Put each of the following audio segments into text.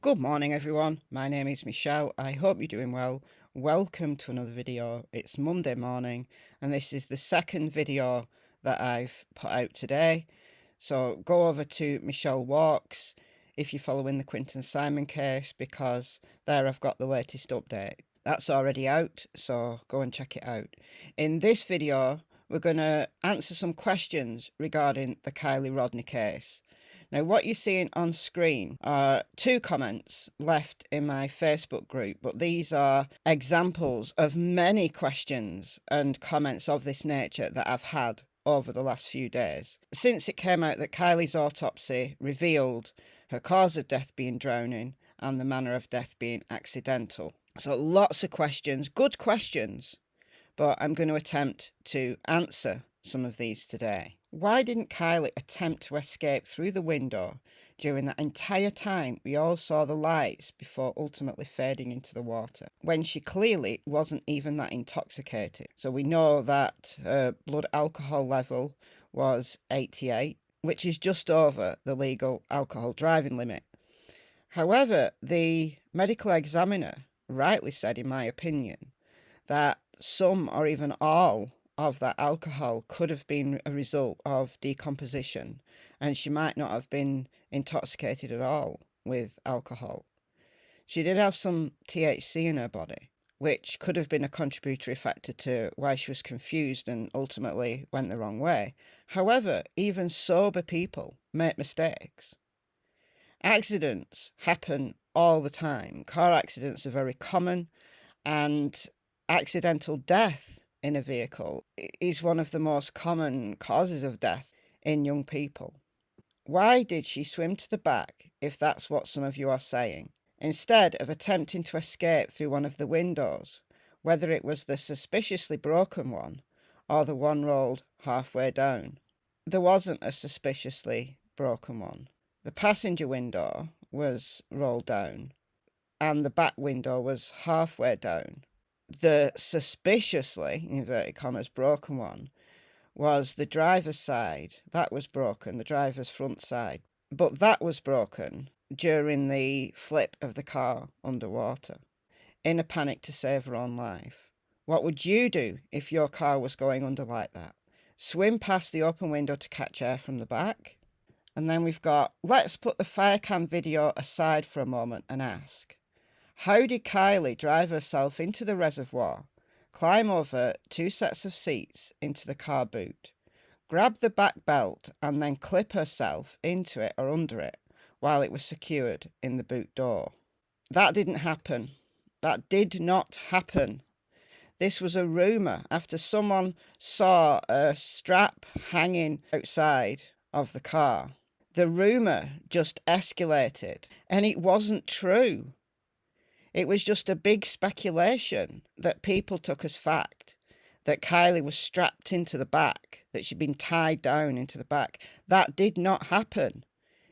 Good morning, everyone. My name is Michelle. I hope you're doing well. Welcome to another video. It's Monday morning, and this is the second video that I've put out today. So go over to Michelle Walks if you're following the Quinton Simon case, because there I've got the latest update. That's already out, so go and check it out. In this video, we're going to answer some questions regarding the Kiely Rodney case. Now, what you're seeing on screen are two comments left in my Facebook group, but these are examples of many questions and comments of this nature that I've had over the last few days. Since it came out that Kiely's autopsy revealed her cause of death being drowning and the manner of death being accidental. So lots of questions, good questions, but I'm going to attempt to answer some of these today. Why didn't Kiely attempt to escape through the window during that entire time we all saw the lights before ultimately fading into the water, when she clearly wasn't even that intoxicated? So we know that her blood alcohol level was 88, which is just over the legal alcohol driving limit. However, the medical examiner rightly said, in my opinion, that some or even all of that alcohol could have been a result of decomposition, and she might not have been intoxicated at all with alcohol. She did have some THC in her body, which could have been a contributory factor to why she was confused and ultimately went the wrong way. However, even sober people make mistakes. Accidents happen all the time. Car accidents are very common, and accidental death in a vehicle is one of the most common causes of death in young people. Why did she swim to the back, if that's what some of you are saying, instead of attempting to escape through one of the windows, whether it was the suspiciously broken one or the one rolled halfway down? There wasn't a suspiciously broken one. The passenger window was rolled down and the back window was halfway down. The suspiciously, in inverted commas, broken one was the driver's side. That was broken, the driver's front side. But that was broken during the flip of the car underwater, in a panic to save her own life. What would you do if your car was going under like that? Swim past the open window to catch air from the back? And then we've got, let's put the fire cam video aside for a moment and ask, how did Kiely drive herself into the reservoir, climb over two sets of seats into the car boot, grab the back belt and then clip herself into it or under it while it was secured in the boot door? That didn't happen. That did not happen. This was a rumour after someone saw a strap hanging outside of the car. The rumour just escalated, and it wasn't true. It was just a big speculation that people took as fact, that Kiely was strapped into the back, that she'd been tied down into the back. That did not happen.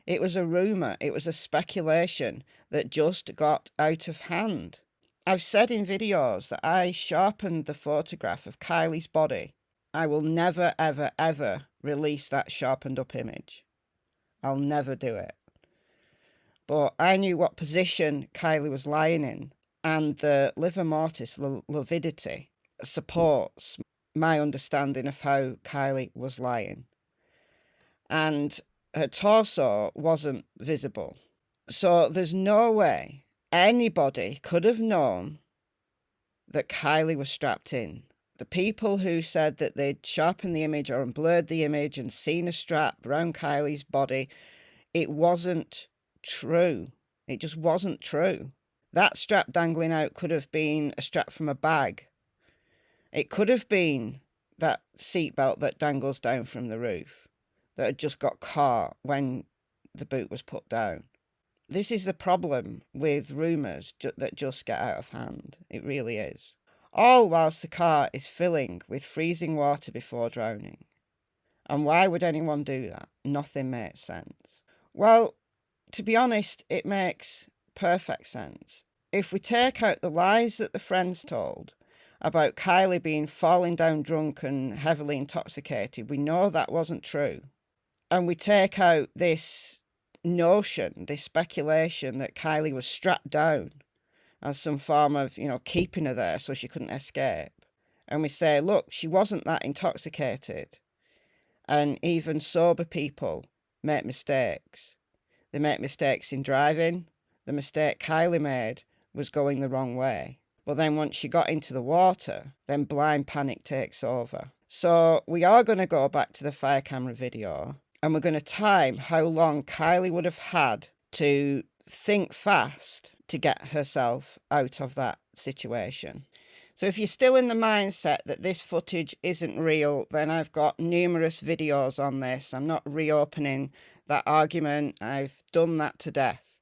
It was a rumour, it was a speculation that just got out of hand. I've said in videos that I sharpened the photograph of Kiely's body. I will never, ever, ever release that sharpened up image. I'll never do it. But I knew what position Kiely was lying in, and the livor mortis lividity supports my understanding of how Kiely was lying. And her torso wasn't visible. So there's no way anybody could have known that Kiely was strapped in. The people who said that they'd sharpened the image or blurred the image and seen a strap around Kiely's body, it wasn't true. It just wasn't true. That strap dangling out could have been a strap from a bag. It could have been that seatbelt that dangles down from the roof that had just got caught when the boot was put down. This is the problem with rumours that just get out of hand. It really is. All whilst the car is filling with freezing water before drowning. And why would anyone do that? Nothing makes sense. Well, to be honest, it makes perfect sense. If we take out the lies that the friends told about Kiely being falling down drunk and heavily intoxicated, we know that wasn't true. And we take out this notion, this speculation that Kiely was strapped down as some form of, keeping her there so she couldn't escape. And we say, look, she wasn't that intoxicated. And even sober people make mistakes. They make mistakes in driving. The mistake Kiely made was going the wrong way. But then once she got into the water, then blind panic takes over. So we are going to go back to the fire camera video, and we're going to time how long Kiely would have had to think fast to get herself out of that situation. So if you're still in the mindset that this footage isn't real, then I've got numerous videos on this. I'm not reopening that argument. I've done that to death.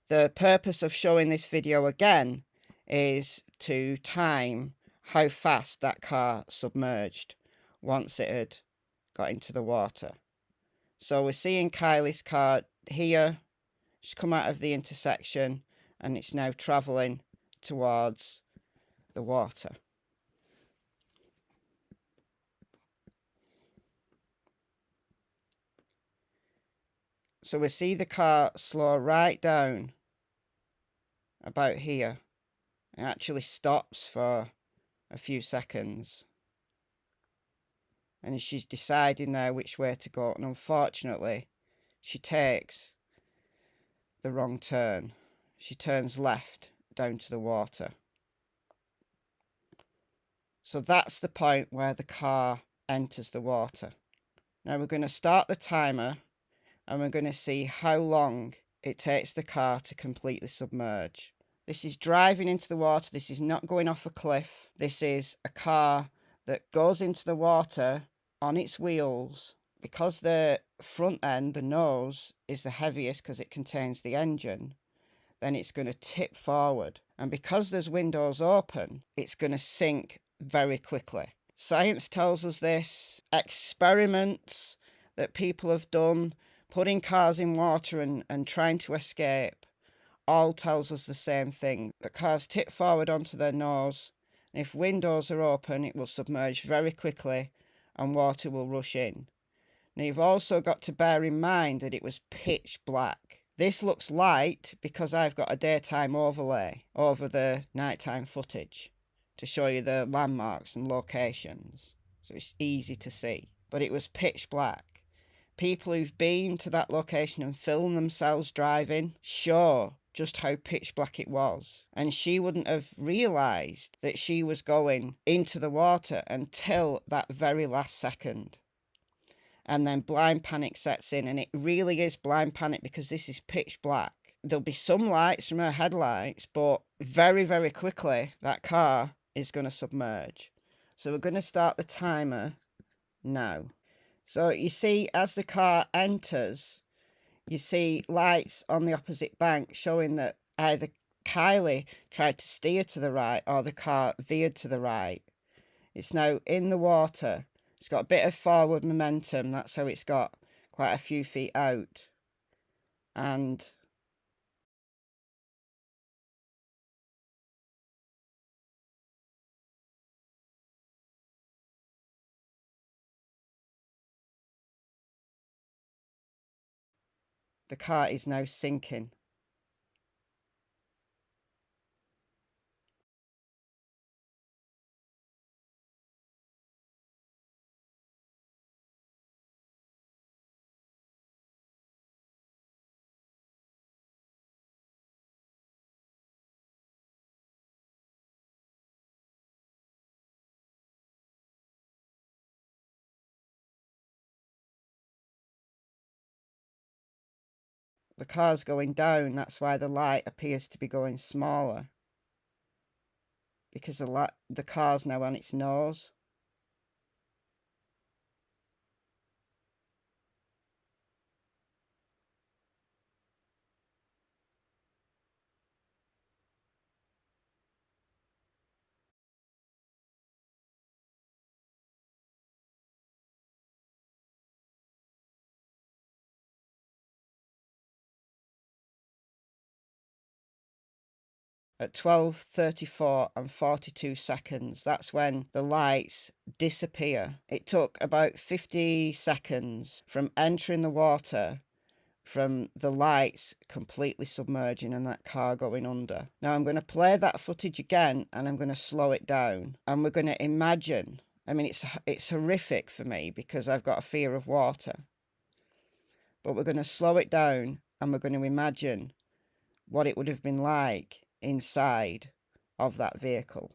The purpose of showing this video again is to time how fast that car submerged once it had got into the water. So we're seeing Kiely's car here. She's come out of the intersection and it's now travelling towards the water. So we see the car slow right down about here. It actually stops for a few seconds. And she's deciding now which way to go. And unfortunately, she takes the wrong turn. She turns left down to the water. So that's the point where the car enters the water. Now we're going to start the timer and we're going to see how long it takes the car to completely submerge. This is driving into the water. This is not going off a cliff. This is a car that goes into the water on its wheels. Because the front end, the nose, is the heaviest because it contains the engine, then it's going to tip forward. And because there's windows open, it's going to sink very quickly. Science tells us this. Experiments that people have done, putting cars in water and trying to escape, all tells us the same thing. The cars tip forward onto their nose, and if windows are open, it will submerge very quickly and water will rush in. Now you've also got to bear in mind that it was pitch black. This looks light because I've got a daytime overlay over the nighttime footage to show you the landmarks and locations, so it's easy to see. But it was pitch black. People who've been to that location and filmed themselves driving show just how pitch black it was. And she wouldn't have realised that she was going into the water until that very last second. And then blind panic sets in, and it really is blind panic because this is pitch black. There'll be some lights from her headlights, but very, very quickly that car is going to submerge. So we're going to start the timer now. So you see, as the car enters, you see lights on the opposite bank showing that either Kiely tried to steer to the right or the car veered to the right. It's now in the water. It's got a bit of forward momentum. That's how it's got quite a few feet out. And the car is now sinking. The car's going down. That's why the light appears to be going smaller. Because the car's now on its nose. At 12:34 and 42 seconds, that's when the lights disappear. It took about 50 seconds from entering the water from the lights completely submerging and that car going under. Now I'm going to play that footage again and I'm going to slow it down, and we're going to imagine, I mean it's horrific for me because I've got a fear of water, but we're going to slow it down and we're going to imagine what it would have been like inside of that vehicle.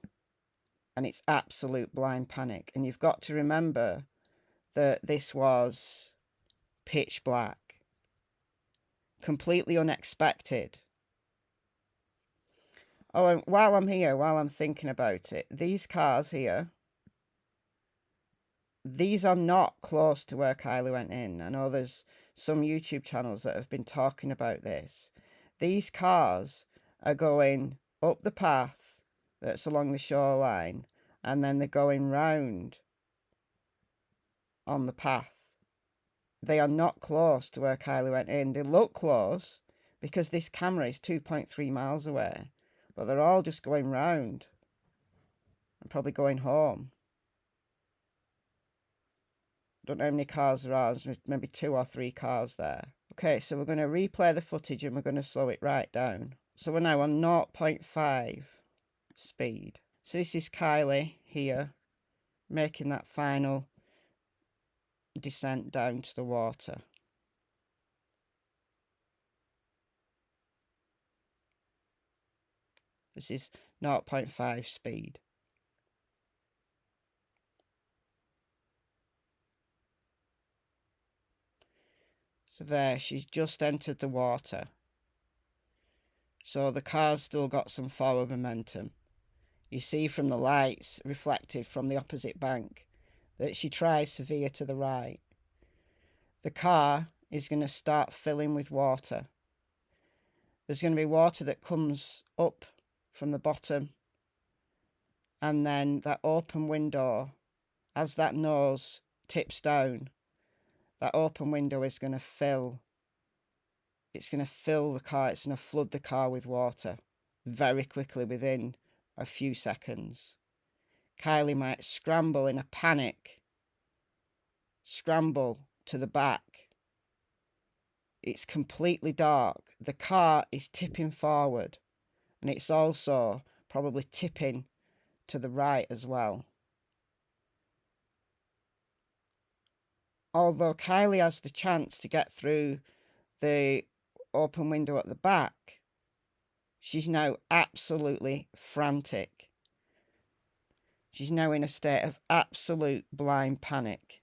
And it's absolute blind panic. And you've got to remember that this was pitch black. Completely unexpected. Oh, and while I'm thinking about it, these cars here, these are not close to where Kiely went in. I know there's some YouTube channels that have been talking about this. These cars are going up the path that's along the shoreline, and then they're going round on the path. They are not close to where Kiely went in. They look close because this camera is 2.3 miles away, but they're all just going round and probably going home. Don't know how many cars there are. There's maybe 2 or 3 cars there. Okay, so we're going to replay the footage and we're going to slow it right down. So we're now on 0.5 speed. So this is Kiely here making that final descent down to the water. This is 0.5 speed. So there, she's just entered the water. So the car's still got some forward momentum. You see from the lights reflected from the opposite bank that she tries to veer to the right. The car is going to start filling with water. There's going to be water that comes up from the bottom, and then that open window, as that nose tips down, that open window is going to fill. It's going to fill the car, it's going to flood the car with water very quickly within a few seconds. Kiely might scramble in a panic, scramble to the back. It's completely dark. The car is tipping forward, and it's also probably tipping to the right as well. Although Kiely has the chance to get through the open window at the back, she's now absolutely frantic. She's now in a state of absolute blind panic.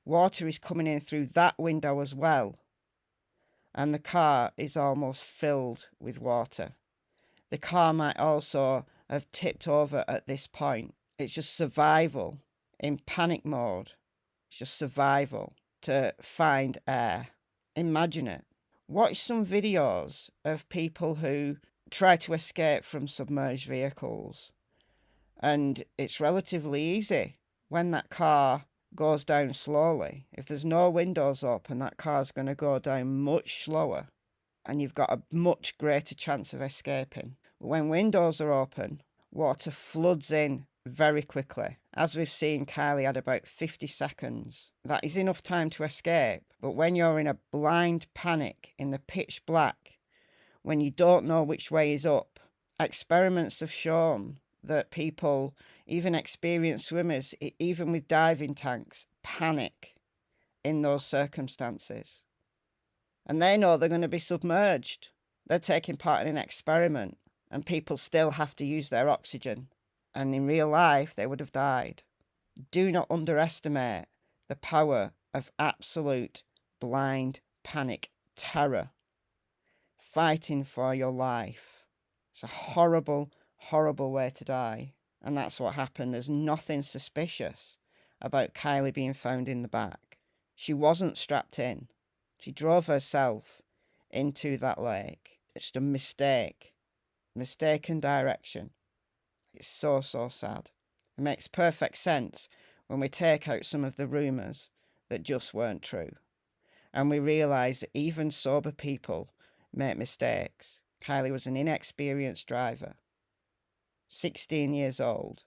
Water is coming in through that window as well, and the car is almost filled with water. The car might also have tipped over at this point. It's just survival in panic mode. It's just survival to find air. Imagine it. Watch some videos of people who try to escape from submerged vehicles, and it's relatively easy when that car goes down slowly. If there's no windows open, that car's going to go down much slower, and you've got a much greater chance of escaping. But when windows are open, water floods in very quickly. As we've seen, Kiely had about 50 seconds. That is enough time to escape. But when you're in a blind panic in the pitch black, when you don't know which way is up, experiments have shown that people, even experienced swimmers, even with diving tanks, panic in those circumstances. And they know they're going to be submerged. They're taking part in an experiment, and people still have to use their oxygen. And in real life, they would have died. Do not underestimate the power of absolute blind panic terror. Fighting for your life. It's a horrible, horrible way to die. And that's what happened. There's nothing suspicious about Kiely being found in the back. She wasn't strapped in. She drove herself into that lake. It's just a mistake. Mistaken direction. It's so, so sad. It makes perfect sense when we take out some of the rumours that just weren't true. And we realise that even sober people make mistakes. Kiely was an inexperienced driver. 16 years old.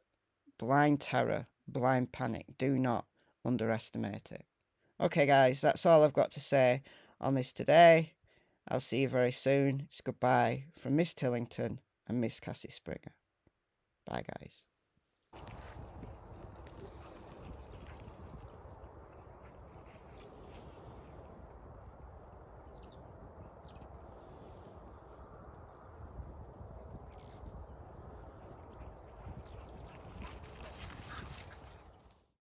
Blind terror, blind panic. Do not underestimate it. Okay guys, that's all I've got to say on this today. I'll see you very soon. It's goodbye from Miss Tillington and Miss Cassie Springer. Bye, guys.